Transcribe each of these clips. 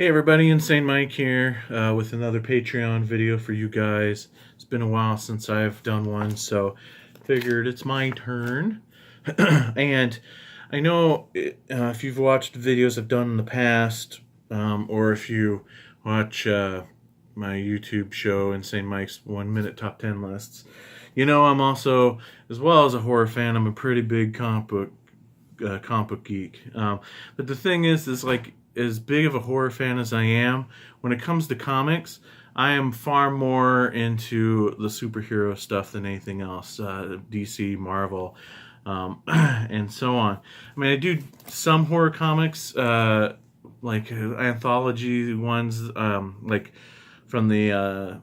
Hey everybody, Insane Mike here with another Patreon video for you guys. It's been a while since I've done one, so figured it's my turn. And I know if you've watched videos I've done in the past, or if you watch my YouTube show, Insane Mike's 1 Minute Top 10 Lists, you know I'm also, as well as a horror fan, I'm a pretty big comic book geek. But the thing is like, as big of a horror fan as I am, when it comes to comics, I am far more into the superhero stuff than anything else. DC, Marvel, and so on. I mean, I do some horror comics, like anthology ones, like from the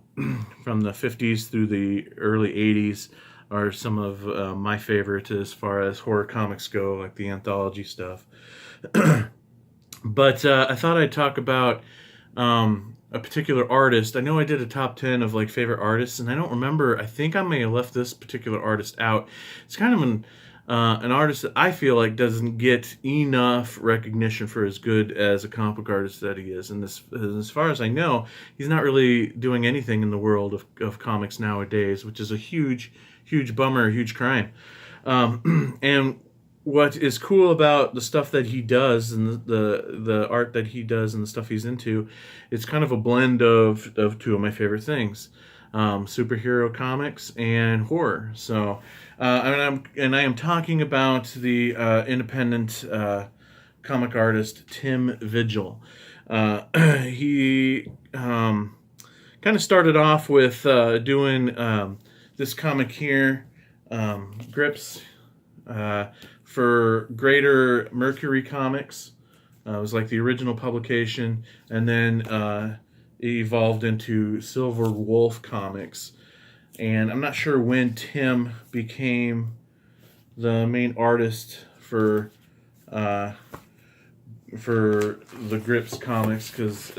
from the 50s through the early 80s are some of my favorites as far as horror comics go, like the anthology stuff. But I thought I'd talk about a particular artist. I know I did a top 10 of like favorite artists, and I don't remember. I think I may have left this particular artist out. It's kind of an artist that I feel like doesn't get enough recognition for as good as a comic book artist that he is. And this, as far as I know, he's not really doing anything in the world of comics nowadays, which is a huge bummer, a huge crime. And what is cool about the stuff that he does and the art that he does and the stuff he's into, it's kind of a blend of two of my favorite things, superhero comics and horror. So I am talking about the independent comic artist Tim Vigil. He kind of started off with doing this comic here, Grips, for Greater Mercury Comics. It was like the original publication, and then it evolved into Silver Wolf Comics. And I'm not sure when Tim became the main artist for the Grips comics, because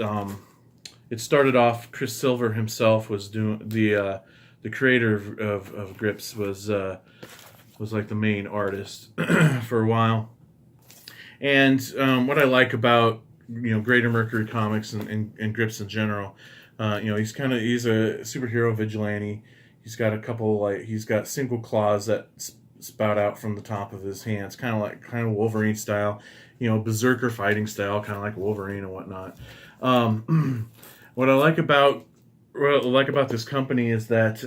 it started off. Chris Silver himself was doing the creator of Grips was like the main artist for a while. And what I like about Greater Mercury Comics and Grips in general, he's a superhero vigilante. He's got a couple, like, he's got single claws that spout out from the top of his hands, kind of Wolverine style, berserker fighting style, kind of like Wolverine and whatnot. What I like about this company is that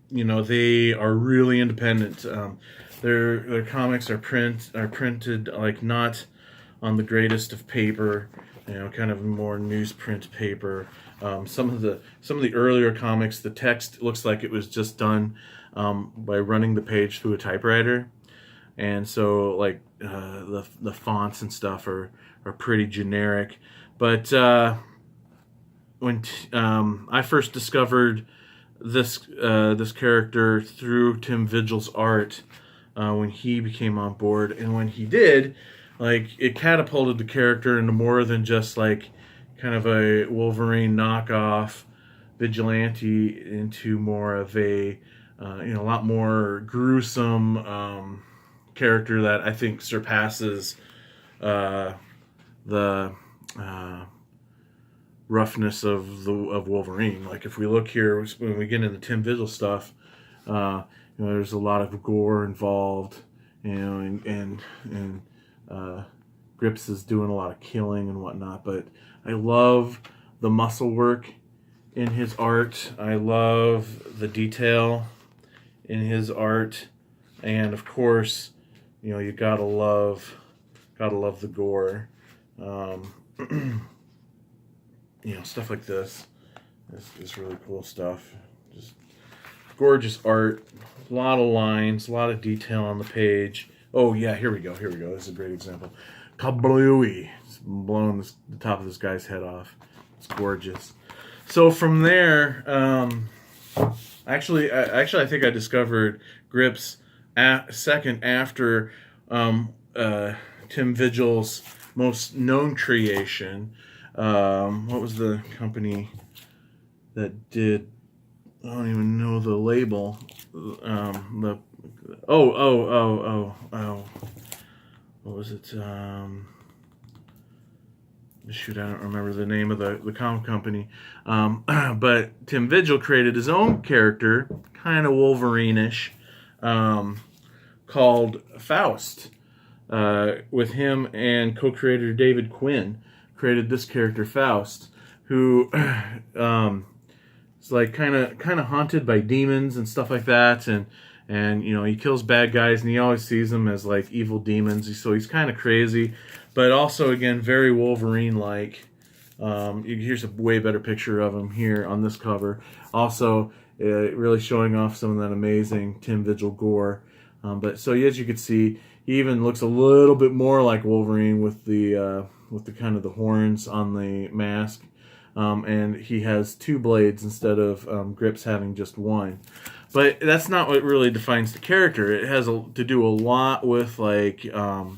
they are really independent. Their comics are printed like not on the greatest of paper, kind of more newsprint paper. Some of the earlier comics, the text looks like it was just done by running the page through a typewriter, and so like the fonts and stuff are pretty generic. But when I first discovered this character through Tim Vigil's art, when he became on board, and when he did, like, it catapulted the character into more than just like kind of a Wolverine knockoff vigilante, into more of a a lot more gruesome character that I think surpasses the roughness of Wolverine. Like, if we look here, when we get into Tim Vigil stuff, there's a lot of gore involved, and Grips is doing a lot of killing and whatnot. But I love the muscle work in his art. I love the detail in his art, and of course, you gotta love the gore. Stuff like this is really cool stuff. Just gorgeous art, a lot of lines, a lot of detail on the page. Oh yeah, here we go. This is a great example. Kablooey, just blowing the top of this guy's head off. It's gorgeous. So from there, actually, I think I discovered Grips second after Tim Vigil's most known creation. What was the company that did? I don't even know the label. What was it? shoot, I don't remember the name of the comic company, but Tim Vigil created his own character, kind of Wolverine-ish, called Faust. With him and co-creator David Quinn created this character Faust, who is like kind of haunted by demons and stuff like that, and you know, he kills bad guys and he always sees them as like evil demons. So he's kind of crazy, but also again very Wolverine-like. Here's a way better picture of him here on this cover. Also, really showing off some of that amazing Tim Vigil gore. But so as you can see, he even looks a little bit more like Wolverine with the kind of the horns on the mask, and he has two blades instead of Grips having just one. But that's not what really defines the character. It has to do a lot with heaven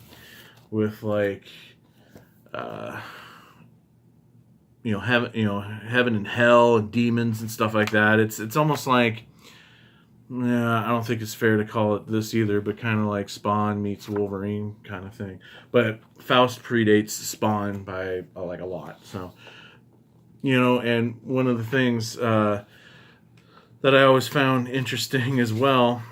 and hell and demons and stuff like that. It's almost like, yeah, I don't think it's fair to call it this either, but kind of like Spawn meets Wolverine kind of thing. But Faust predates Spawn by like a lot. So, you know, and one of the things that I always found interesting as well.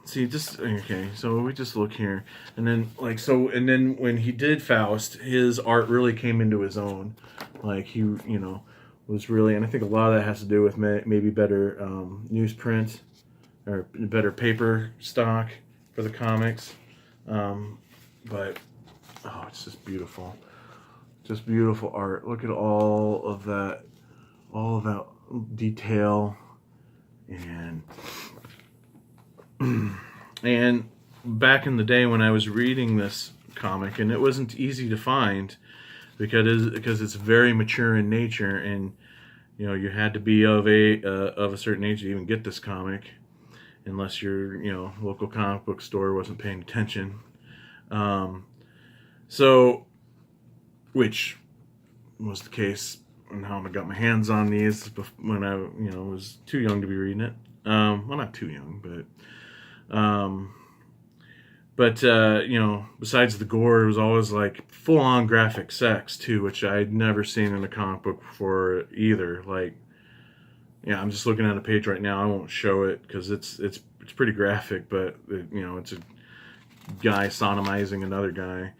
See, okay, so we just look here, and then when he did Faust, his art really came into his own. Like he, you know, was really, and I think a lot of that has to do with maybe better newsprint or better paper stock for the comics. But it's just beautiful art. Look at all of that detail, and back in the day when I was reading this comic, and it wasn't easy to find because it's very mature in nature, and you know, you had to be of a certain age to even get this comic, unless your local comic book store wasn't paying attention. So, which was the case and how I got my hands on these when I was too young to be reading it. Well, not too young, but besides the gore, it was always like full-on graphic sex too, which I'd never seen in a comic book before either. Like, yeah, I'm just looking at a page right now. I won't show it because it's pretty graphic, but it's a guy sodomizing another guy.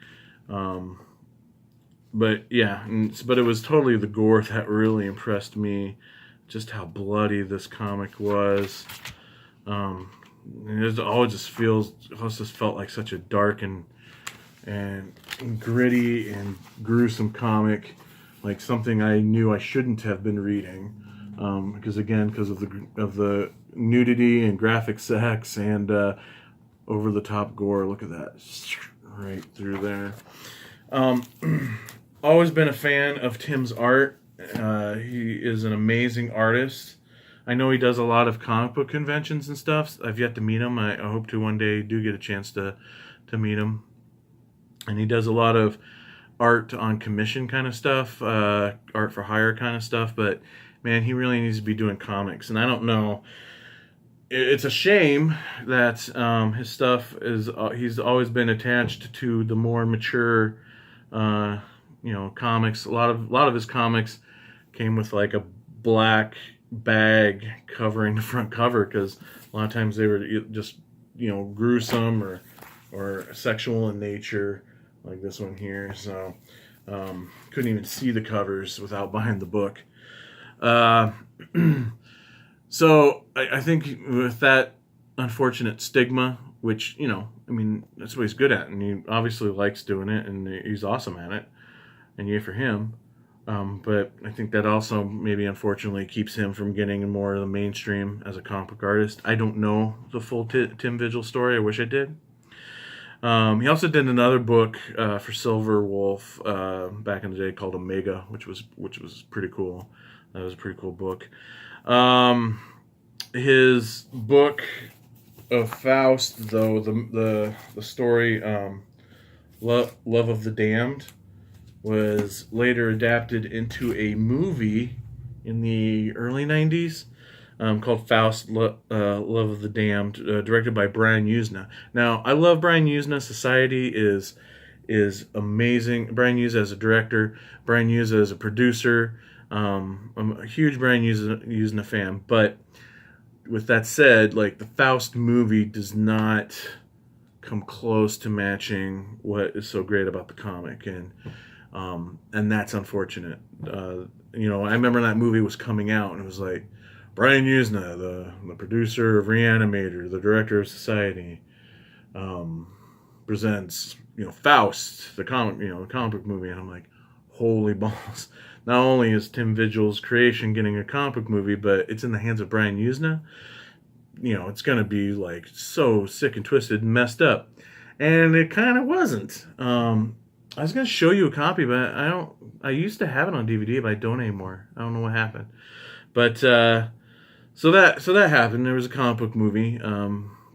But yeah, but it was totally the gore that really impressed me. Just how bloody this comic was. It always just felt like such a dark and gritty and gruesome comic, like something I knew I shouldn't have been reading, because of the nudity and graphic sex and over the top gore. Look at that, right through there. Always been a fan of Tim's art. He is an amazing artist. I know he does a lot of comic book conventions and stuff. I've yet to meet him. I hope to one day do get a chance to meet him. And he does a lot of art on commission kind of stuff, art for hire kind of stuff. But man, he really needs to be doing comics. And I don't know. It's a shame that his stuff is. He's always been attached to the more mature, comics. A lot of his comics came with like a black bag covering the front cover, because a lot of times they were just gruesome or sexual in nature, like this one here. So couldn't even see the covers without buying the book. So I think with that unfortunate stigma, which that's what he's good at, and he obviously likes doing it, and he's awesome at it, and yay for him. But I think that also maybe unfortunately keeps him from getting more of the mainstream as a comic book artist. I don't know the full Tim Vigil story. I wish I did. He also did another book for Silver Wolf back in the day called Omega, which was pretty cool. That was a pretty cool book. His book of Faust, though, the story Love of the Damned, was later adapted into a movie in the early 90s called Faust, Love of the Damned, directed by Brian Yuzna. Now, I love Brian Yuzna. Society is is amazing. Brian Yuza as a director, Brian Yuza as a producer. I'm a huge Brian Yuza fan, but with that said, like, the Faust movie does not come close to matching what is so great about the comic, and that's unfortunate. You know, I remember that movie was coming out, and it was like, Brian Yuzna, the producer of Reanimator, the director of Society, presents, you know, Faust, the comic book movie, and I'm like, holy balls! Not only is Tim Vigil's creation getting a comic book movie, but it's in the hands of Brian Yuzna. You know, it's gonna be like so sick and twisted and messed up, and it kind of wasn't. I was gonna show you a copy, but I don't. I used to have it on DVD, but I don't anymore. I don't know what happened. But so that happened. There was a comic book movie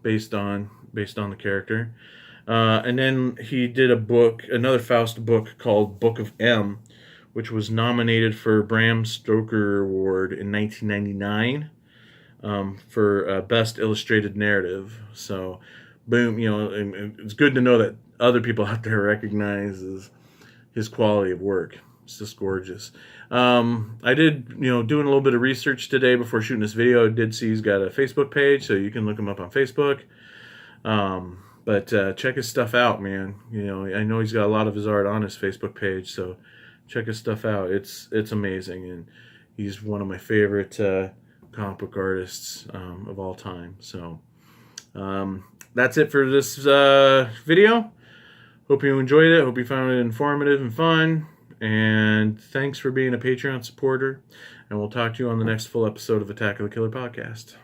based on the character, and then he did another Faust book called Book of M, which was nominated for Bram Stoker Award in 1999 for Best Illustrated Narrative. So, boom, you know, and it's good to know that other people out there recognize his quality of work. It's just gorgeous. I did, you know, doing a little bit of research today before shooting this video. I did see he's got a Facebook page, so you can look him up on Facebook. But check his stuff out, man. You know, I know he's got a lot of his art on his Facebook page, so check his stuff out. It's amazing, and he's one of my favorite comic book artists of all time. So that's it for this video. Hope you enjoyed it. Hope you found it informative and fun. And thanks for being a Patreon supporter. And we'll talk to you on the next full episode of Attack of the Killer Podcast.